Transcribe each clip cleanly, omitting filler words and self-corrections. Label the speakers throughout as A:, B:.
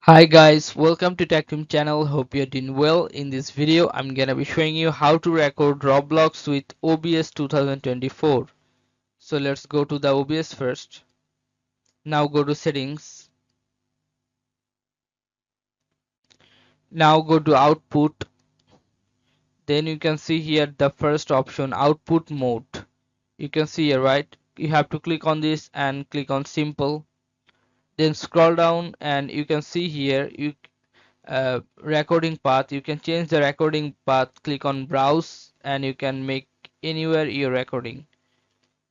A: Hi guys, welcome to Tactim channel. Hope you're doing well. In this video, I'm gonna be showing you how to record Roblox with OBS 2024. So let's go to the OBS first. Now go to settings. Now go to output. Then you can see here the first option, output mode. You can see here, right? You have to click on this and click on simple. Then scroll down and you can see here recording path. You can change the recording path. Click on browse and you can make anywhere you're recording.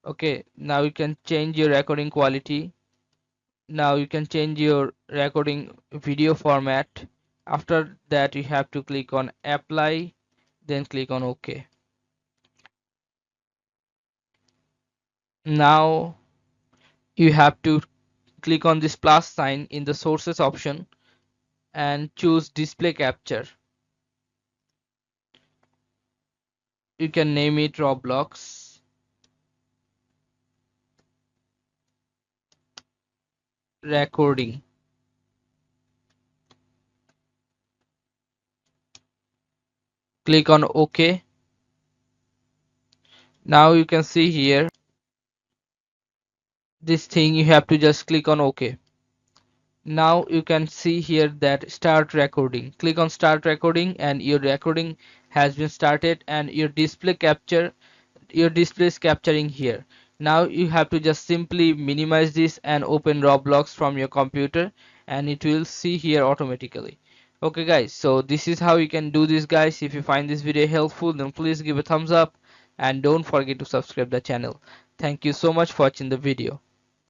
A: Okay, now you can change your recording quality. Now you can change your recording video format. After that you have to click on apply, then click on OK. Now you have to click on this plus sign in the sources option and choose display capture. You can name it Roblox recording. Click on OK. Now you can see here this thing, you have to just click on OK. Now you can see here that start recording. Click on start recording and your recording has been started and your display is capturing here. Now you have to just simply minimize this and open Roblox from your computer and it will see here automatically. Okay guys, so this is how you can do this guys. If you find this video helpful, then please give a thumbs up and don't forget to subscribe the channel. Thank you so much for watching the video.